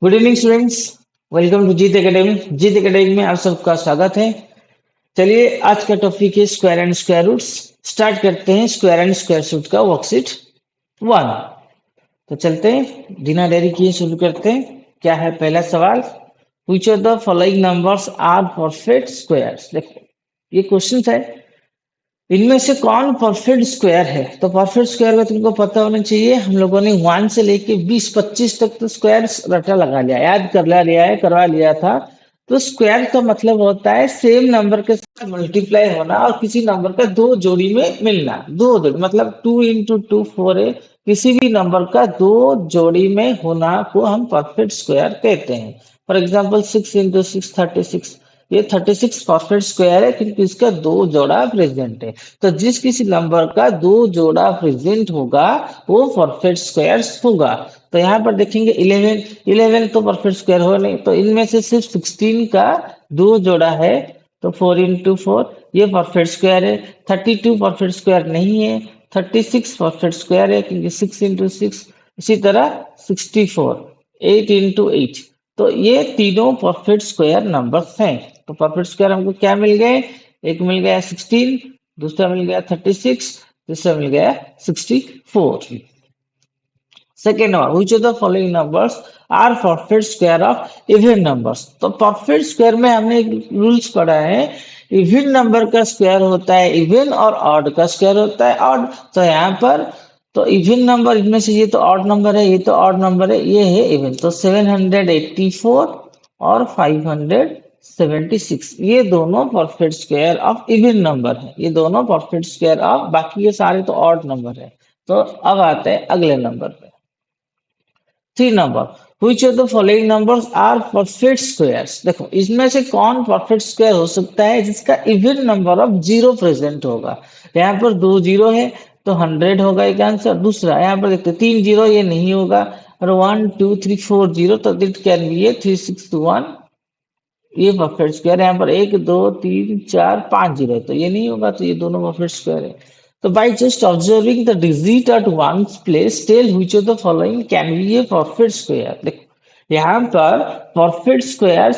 Good evening students. Welcome to Jeet academy. Jeet academy में आप सबका स्वागत है। चलिए आज का टॉपिक है square and square roots. Start करते हैं स्क्वायर एंड स्क्वायर रूट का वर्कशीट 1। तो चलते हैं बिना देरी किए शुरू करते हैं। क्या है पहला सवाल? Which of the following numbers are perfect squares. देखो ये क्वेश्चन है, इनमें से कौन परफेक्ट स्क्वायर है? तो परफेक्ट स्क्वायर में तुमको पता होना चाहिए, हम लोगों ने 1 से लेके 20-25 तक तो स्क्वायर रटा लगा लिया, याद कर लिया है, करवा लिया था। तो स्क्वायर का मतलब होता है सेम नंबर के साथ मल्टीप्लाई होना और किसी नंबर का दो जोड़ी में मिलना। दो जोड़ी मतलब 2 × 2 4 है, किसी भी नंबर का दो जोड़ी में होना को हम परफेक्ट स्क्वायर कहते हैं। For example 6 × 6 36। ये 36 परफेक्ट स्क्वायर है क्योंकि इसका दो जोड़ा प्रेजेंट है। तो जिस किसी नंबर का दो जोड़ा प्रेजेंट होगा वो परफेक्ट स्क्वायर होगा। तो यहाँ पर देखेंगे 11 तो परफेक्ट स्क्वायर हो नहीं, तो इनमें से सिर्फ 16 का दो जोड़ा है, तो 4 × 4 ये परफेक्ट स्क्वायर है। 32 परफेक्ट स्क्वायर नहीं है। 36 परफेक्ट स्क्वायर है क्योंकि 6 × 6। इसी तरह 64, 8 × 8। तो ये तीनों परफेक्ट स्क्वायर नंबर्स हैं। तो परफेक्ट स्क्वायर हमको क्या मिल गए? एक मिल गया 16, दूसरा मिल गया 36, तीसरा मिल गया 64। Second number, which of the following numbers are perfect square of even numbers. तो परफेक्ट स्क्वायर में हमने एक रूल्स पढ़ा है, इवन नंबर का स्क्वायर होता है इवन और ऑड का स्क्वायर होता है ऑड। तो यहाँ पर तो इवन नंबर इनमें से ये तो ऑड नंबर है, ये तो ऑड नंबर है, ये है इवन। तो 784 और 576 ये दोनों perfect square of even number है, ये दोनों परफेक्ट स्क्वायर ऑफ, बाकी ये सारे तो ऑड नंबर है। तो अब आते हैं अगले नंबर पे। 3 number, which of the following numbers are perfect squares। देखो इसमें से कौन परफेक्ट स्क्वायर हो सकता है जिसका even number of zero present होगा। यहाँ पर 2 जीरो है तो 100 होगा एक आंसर। दूसरा यहाँ पर देखते 3 जीरो, ये नहीं होगा। और 1 2 3 4 जीरो, तो दिट कैन बी ए 361, ये परफेक्ट स्क्वायर है। यहाँ पर 1 2 3 4 5 जीरो है तो ये नहीं होगा, तो ये दोनों परफेक्ट स्क्वायर है। तो by just observing the digit at one place tell which of the following can be a perfect square. देखो यहाँ पर परफेक्ट स्क्वायर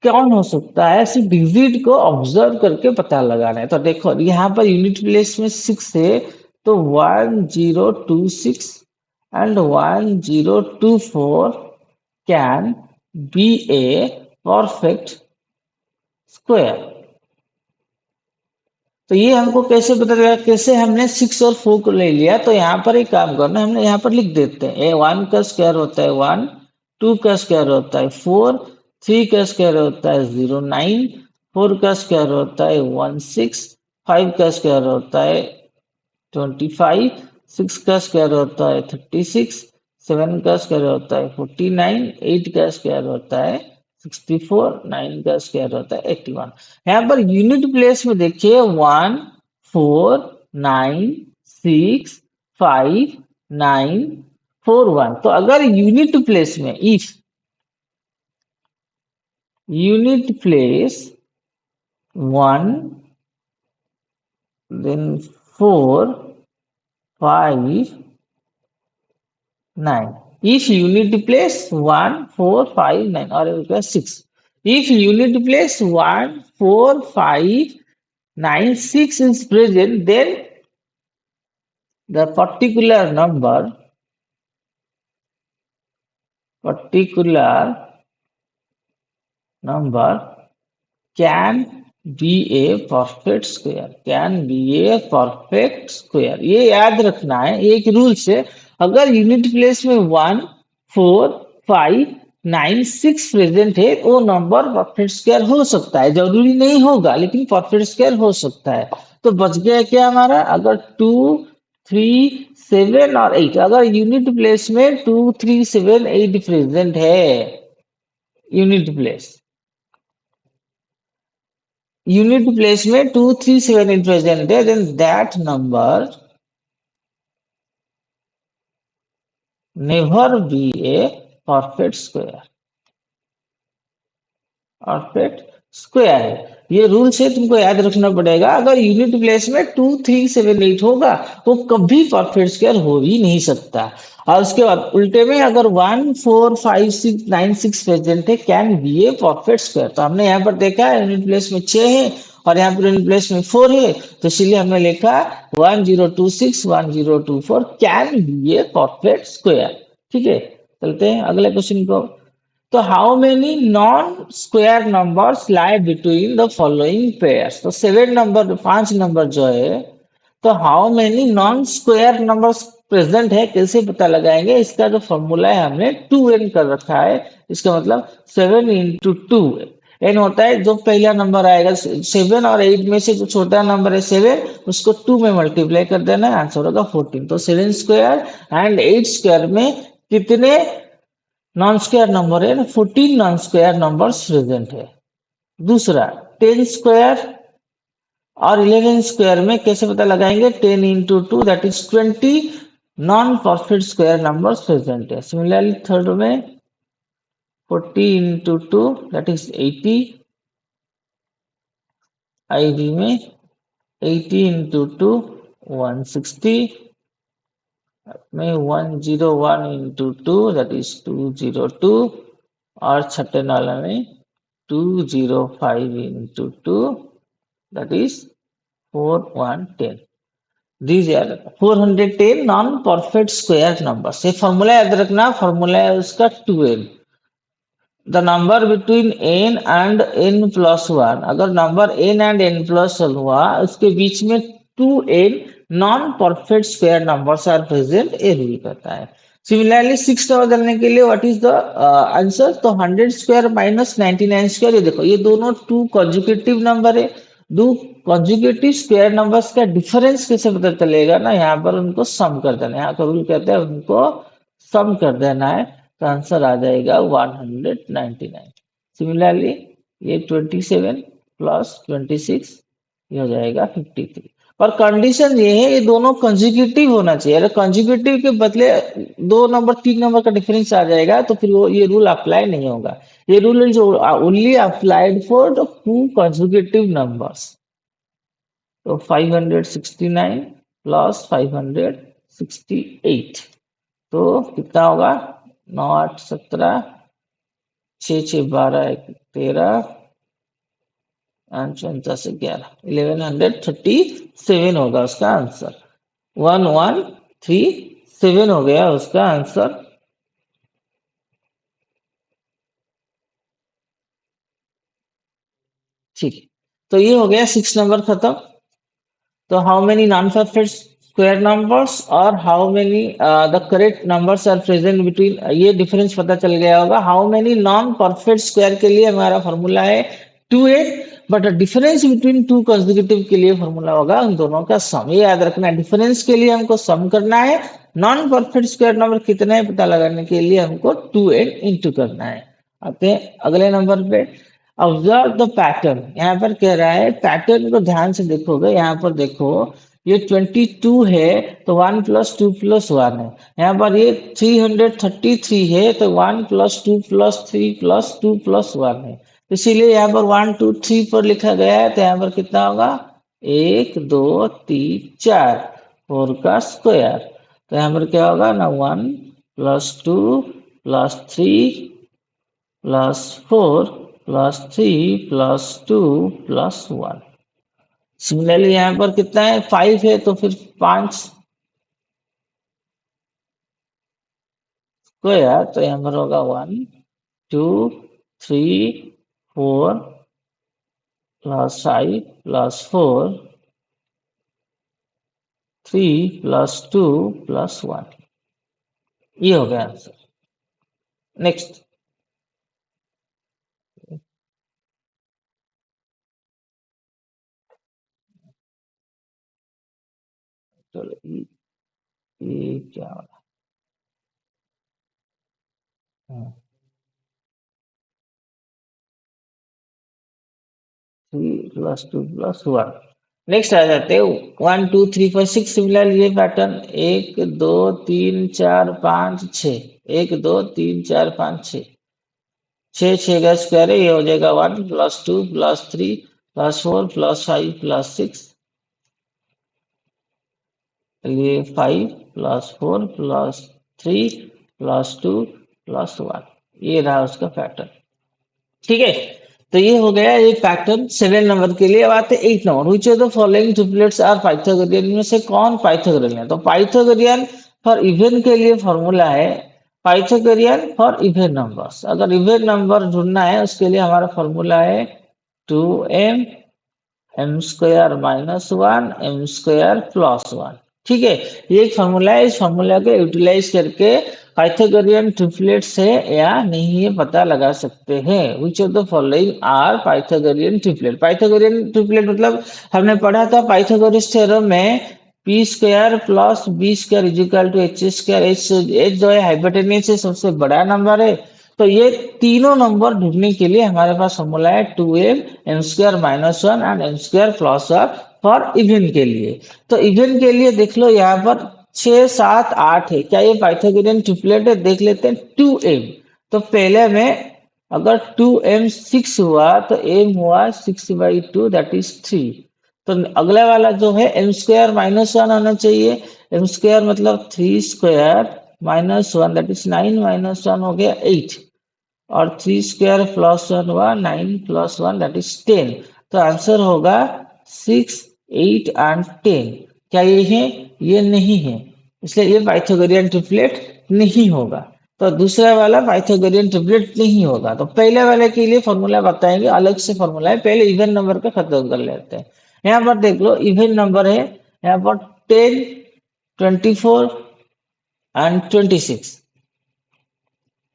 कौन हो सकता है, सिर्फ डिजिट को ऑब्जर्व करके पता लगाना है। तो देखो यहाँ पर यूनिट प्लेस में 6 है, तो 1026 and 1024 can be a perfect square. तो ये हमको कैसे पता चला, कैसे हमने 6 और 4 को ले लिया। तो यहाँ पर एक काम करना, हमने यहाँ पर लिख देते हैं। 1 का स्क्वायर होता है 1, 2 का स्क्वायर होता है 4, 3 का स्क्वायर होता है 09, 4 का स्क्वायर होता है 16, 5 का स्क्वायर होता है 25, 6 का स्क्वायर होता है 36, 7 का स्क्वायर होता है 49, 8 का स्क्वायर होता है 64, 9 का स्क्वायर होता है 81। यहाँ पर यूनिट प्लेस में देखिए 1 4 9 6 5 9 4 1। तो अगर यूनिट प्लेस में if unit place 1 then 4 5 9, if unit place 1 4 5 9 or you can 6, if unit place 1 4 5 9 6 is present, then the particular number can be a perfect square, can be a perfect square। ये याद रखना है, ये एक rules है। अगर unit place में 1 4 5 9 6 present है, वो नंबर परफेक्ट स्क्वायर हो सकता है, जरूरी नहीं होगा लेकिन परफेक्ट स्क्वायर हो सकता है। तो बच गया क्या हमारा, अगर 2 3 7 और 8, अगर यूनिट प्लेस में 2 3 7 8 प्रेजेंट है, यूनिट प्लेस में 2 3 7 is present there, then that number never be a perfect square। Perfect square है। ये रूल से तुमको याद रखना पड़ेगा, अगर यूनिट प्लेस में 2 3 7 8 होगा वो कभी परफेक्ट स्क्वायर हो ही नहीं सकता। और उसके बाद उल्टे में अगर 1 4 5 6 9 6 प्रेजेंट है, can be a perfect square. तो हमने यहाँ पर देखा यूनिट प्लेस में 6 है और यहाँ पर यूनिट प्लेस में 4 है, तो इसलिए हमने लिखा 1026 1024 can be a perfect square. ठीक है, चलते हैं अगले क्वेश्चन को। तो how many non square numbers lie between the following pairs. तो 7 नंबर 5 नंबर जो है, तो how many non square numbers present है कैसे पता लगाएंगे। इसका जो फॉर्मूला है हमने 2n कर रखा है। इसका मतलब 7 इंटू 2 एन होता है, जो पहला नंबर आएगा 7 और 8 में से जो छोटा नंबर है 7 उसको 2 में मल्टीप्लाई कर देना है, आंसर होगा 14। तो 7 स्क्वायर एंड 8 स्क्वायर में कितने नॉन स्क्वायर नंबर है? 14 नॉन स्क्वायर नंबर्स प्रेजेंट है। दूसरा 10 स्क्वायर और 11 स्क्वायर में कैसे पता लगाएंगे? 10 into 2 that is 20 non perfect square numbers present है। सिमिलरली थर्ड में 40 इंटू 2 दैट इज 80, आईडी में 80 इंटू 2 160 में 101 इंटू 2 दैट इज 202 और छठे वाला में 205 into 2 that is 410. These are 410 non-perfect square numbers. ये फॉर्मूला याद रखना, फॉर्मूला है उसका 2n। The number between n and n plus one, अगर number n and n plus one हुआ उसके बीच में 2n non perfect square numbers are present, ये रूल करता है। सिमिलरली 6 का बदलने के लिए व्हाट इज द आंसर? तो 100 स्क्वायर माइनस 99 स्क्वायर, ये देखो ये दोनों टू कॉन्जुगेटिव नंबर है। दो कॉन्जुगेटिव स्क्वायर नंबर्स का डिफरेंस कैसे पता चलेगा ना, यहाँ पर उनको सम कर देना है। यहाँ का रूल कहते हैं उनको सम कर देना है, तो आंसर आ जाएगा 199। सिमिलरली ये 27 प्लस 26 ये हो जाएगा 53। और कंडीशन ये है ये दोनों कंजिक्यूटिव होना चाहिए। अगर कंजिक्यूटिव के बदले 2 नंबर 3 नंबर का डिफरेंस आ जाएगा तो फिर वो ये रूल अप्लाई नहीं होगा। ये rule is only applied for the two consecutive numbers. तो 569 प्लस 568 तो कितना होगा? 9 8 17 6 6 12 1 13 8 11 1137 होगा उसका आंसर। 1137 हो गया उसका आंसर। ठीक, तो ये हो गया 6 नंबर खत्म। तो how many non perfect square numbers और how many the correct numbers are present between, ये डिफरेंस पता चल गया होगा। How many non perfect square के लिए हमारा फॉर्मूला है 2n, but difference between two consecutive के लिए फॉर्मूला होगा उन दोनों का सम। ये याद रखना, डिफरेंस के लिए हमको सम करना है, नॉन परफेक्ट स्क्वायर नंबर कितने हैं पता लगाने के लिए हमको 2n इंटू करना है। आते हैं अगले नंबर पे। ऑब्जर्व द पैटर्न, यहाँ पर कह रहा है पैटर्न को ध्यान से देखोगे, यहाँ पर देखो ये 22 है तो 1 प्लस 2 प्लस 1 है। यहाँ पर ये 333 है तो 1 प्लस 2 प्लस 3 प्लस 2 प्लस 1 है। तो इसीलिए यहाँ पर 1 2 3 पर लिखा गया है, तो यहाँ पर कितना होगा? 1 2 3 4 4 का स्क्वायर। तो यहाँ पर क्या होगा ना, 1 plus 2 plus 3 plus 4 plus 3 plus 2 plus 1। Similarly यहाँ पर कितना है? 5 है तो फिर 5 स्क्वायर, तो यहाँ पर होगा 1 2 3 4 प्लस 5 प्लस 4 3 प्लस 2 प्लस 1। ये हो गया आंसर। नेक्स्ट, चलो ये क्या हो रहा है? 3 प्लस 2 प्लस 1। नेक्स्ट आ जाते हैं 1 2 3 4 6। सिमिलर ये पैटर्न 1 2 3 4 5 6 1 2 3 4 5 6 6 6 का स्क्वायर है, ये हो जाएगा 1 प्लस 2 प्लस 3 +4 +5 +6, ये 5 +4 +3 +2 +1, ये रहा उसका पैटर्न। ठीक है, तो ये हो गया ये पैटर्न 7 नंबर के लिए। अब आते हैं 8 number. Which of the following triplets are Pythagorean, इनमें से कौन पाइथागोरियन है? तो पाइथागोरियन फॉर इवन के लिए फॉर्मूला है पाइथागोरियन फॉर इवन नंबर्स। अगर इवन नंबर ढूंढना है उसके लिए हमारा फॉर्मूला है 2m m² - m² +1। ठीक है, ये एक फॉर्मूला है। इस फॉर्मूला को यूटिलाइज करके पाइथागोरियन ट्रिपलेट्स है या नहीं ये पता लगा सकते हैं। Which of the following are Pythagorean triplet? Pythagorean triplet मतलब हमने पढ़ा था पाइथागोरस थ्योरम में p² + b² = h²। h जो है हाइपोटेन्यूस है, सबसे बड़ा नंबर है। तो ये तीनों नंबर ढूंढने के लिए हमारे पास फॉर्मूला है 2m m² - 1 and m² +1 for even के लिए। तो इवन के लिए देख लो यहाँ पर 6 7 8 है। क्या ये पाइथागोरियन ट्रिपलेट है? देख लेते हैं। 2m, तो पहले में अगर 2m 6 हुआ तो m हुआ 6/2 दैट इज 3। तो अगला वाला जो है m² - 1 होना चाहिए। m² मतलब 3² - 1 दैट इज 9 - 1 हो गया 8, और 3² +1 हुआ 9 + 1 दैट इज 10। तो आंसर होगा 6 8 एंड 10। क्या ये है? ये नहीं है, इसलिए ये पाइथागोरियन ट्रिपलेट नहीं होगा। तो दूसरा वाला पाइथागोरियन ट्रिपलेट नहीं होगा। तो पहले वाले के लिए फॉर्मूला बताएंगे, अलग से फॉर्मूला है। पहले इवन नंबर का खत्म कर लेते हैं। यहाँ पर देख लो इवन नंबर है यहाँ पर 10 24 एंड 26।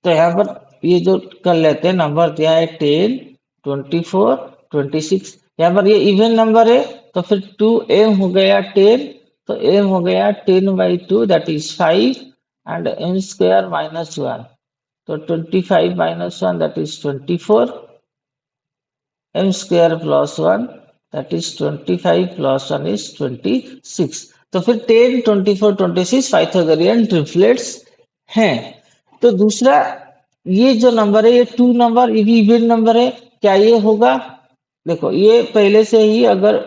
तो यहाँ पर ये जो कर लेते हैं, नंबर दिया है 10 24 26। यहाँ पर ये इवन नंबर है तो फिर 2m हो गया 10, तो m हो गया 10/2 दैट इज 5 एंड m² - 1, तो 25 - 1 that is 24, m² +1 that is 25 + 1 is 26। तो फिर 10 24 26 पाइथागोरियन ट्रिपलेट्स हैं। तो दूसरा ये जो नंबर है ये 2 नंबर, ये भी इवन नंबर है। क्या ये होगा? देखो ये पहले से ही अगर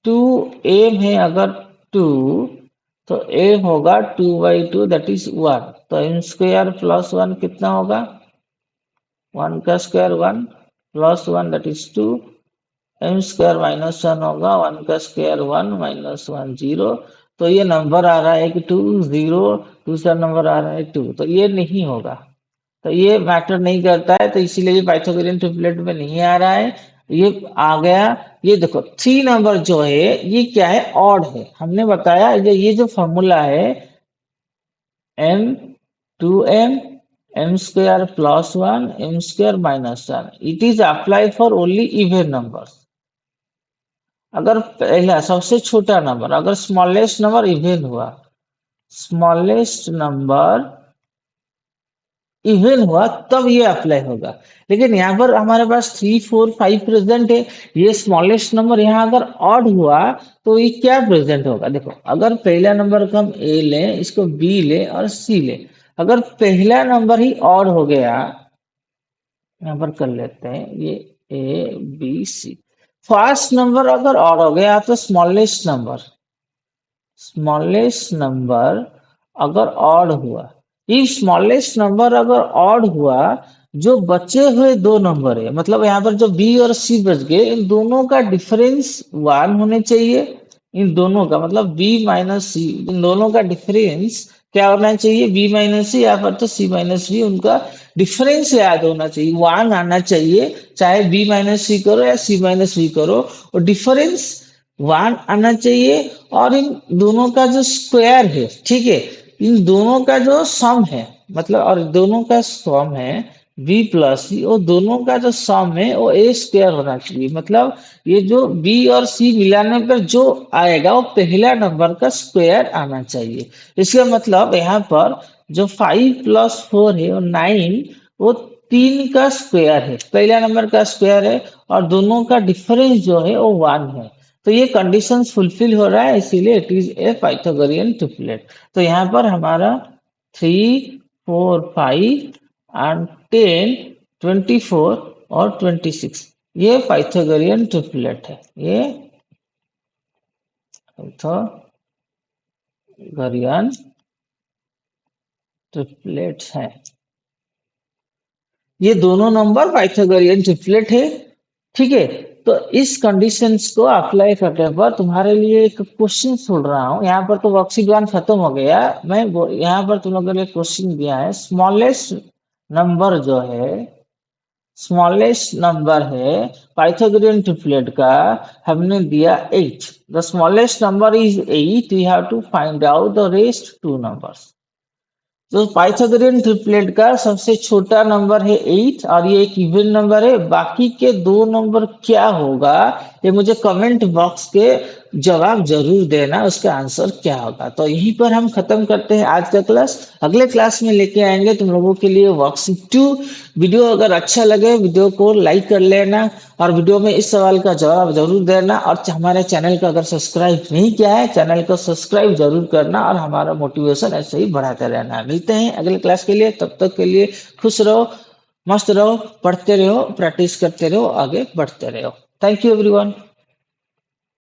2m है, अगर 2, तो m होगा 2/2 दैट इज 1। तो m² +1 कितना होगा? 1 का स्क्वायर 1 +1 दैट इज 2। m² - 1 होगा 1 का स्क्वायर 1 -1 0। तो ये नंबर आ रहा है कि 2 0, दूसरा नंबर आ रहा है 2, तो ये नहीं होगा। तो ये मैटर नहीं करता है, तो इसीलिए ये पाइथागोरियन ट्रिपलेट में नहीं आ रहा है। ये आ गया। ये देखो 3 नंबर जो है ये क्या है? ऑड है। हमने बताया ये जो फॉर्मूला है m 2m m² +1 m² -1, it is apply for only even numbers. अगर पहला सबसे छोटा नंबर, अगर स्मॉलेस्ट नंबर इवन हुआ, स्मॉलेस्ट नंबर इवन हुआ तब ये अप्लाई होगा। लेकिन यहाँ पर हमारे पास 3 4 5 प्रेजेंट है। ये स्मॉलेस्ट नंबर यहाँ अगर ऑड हुआ तो ये क्या प्रेजेंट होगा? देखो अगर पहला नंबर को हम ए लें, इसको बी ले और सी ले। अगर पहला नंबर ही ऑड हो गया, यहाँ पर कर लेते हैं ये A B C. First number अगर ऑड हो गया तो स्मॉलेस्ट नंबर अगर ऑड हुआ, इफ स्मॉलेस्ट नंबर अगर ऑड हुआ, जो बचे हुए दो नंबर है, मतलब यहाँ पर जो बी और सी बच गए, इन दोनों का डिफरेंस 1 होने चाहिए। इन दोनों का मतलब बी माइनस सी, इन दोनों का डिफरेंस क्या होना चाहिए? बी माइनस सी, या पर तो सी माइनस बी, उनका डिफरेंस याद होना चाहिए, 1 आना चाहिए। चाहे बी माइनस सी करो या सी माइनस बी करो, और डिफरेंस 1 आना चाहिए। और इन दोनों का जो स्क्वायर है, ठीक है, इन दोनों का जो सम है, मतलब और दोनों का सम है बी प्लस सी, और दोनों का जो सम है वो ए स्क्वायर होना चाहिए। मतलब ये जो बी और सी मिलाने पर जो आएगा वो पहला नंबर का स्क्वायर आना चाहिए। इसका मतलब यहाँ पर जो 5 + 4 है वो 9, वो 3 का स्क्वायर है, पहला नंबर का स्क्वायर है, और दोनों का डिफरेंस जो है वो 1 है। तो ये कंडीशन फुलफिल हो रहा है, इसीलिए it is a Pythagorean triplet. तो यहाँ पर हमारा 3 4 5 एंड 10 24 और 26, ये पाइथागोरियन ट्रिपलेट है, ये पाइथागोरियन ट्रिपलेट है। ये दोनों नंबर पाइथागोरियन ट्रिपलेट है। ठीक है, तो इस कंडीशंस को अप्लाई करने पर तुम्हारे लिए एक क्वेश्चन छोड़ रहा हूँ। यहाँ पर तो वर्कशीट 1 खत्म हो गया। यहाँ पर तुम लोगों के लिए क्वेश्चन दिया है, स्मॉलेस्ट नंबर है पाइथागोरियन ट्रिपलेट का, हमने दिया 8। The smallest number is 8, we have to find out the rest two numbers. तो पाइथागोरियन ट्रिपलेट का सबसे छोटा नंबर है 8 और ये एक इवन नंबर है। बाकी के दो नंबर क्या होगा, ये मुझे कमेंट बॉक्स के जवाब जरूर देना, उसका आंसर क्या होगा। तो यहीं पर हम खत्म करते हैं आज का क्लास। अगले क्लास में लेके आएंगे तुम लोगों के लिए वर्कशीट 2। वीडियो अगर अच्छा लगे वीडियो को लाइक कर लेना और वीडियो में इस सवाल का जवाब जरूर देना। और हमारे चैनल को अगर सब्सक्राइब नहीं किया है, चैनल को सब्सक्राइब जरूर करना और हमारा मोटिवेशन ऐसे ही बढ़ाते रहना। मिलते हैं अगले क्लास के लिए, तब तक के लिए खुश रहो, मस्त रहो, पढ़ते रहो, प्रैक्टिस करते रहो, आगे बढ़ते रहो। Thank you everyone.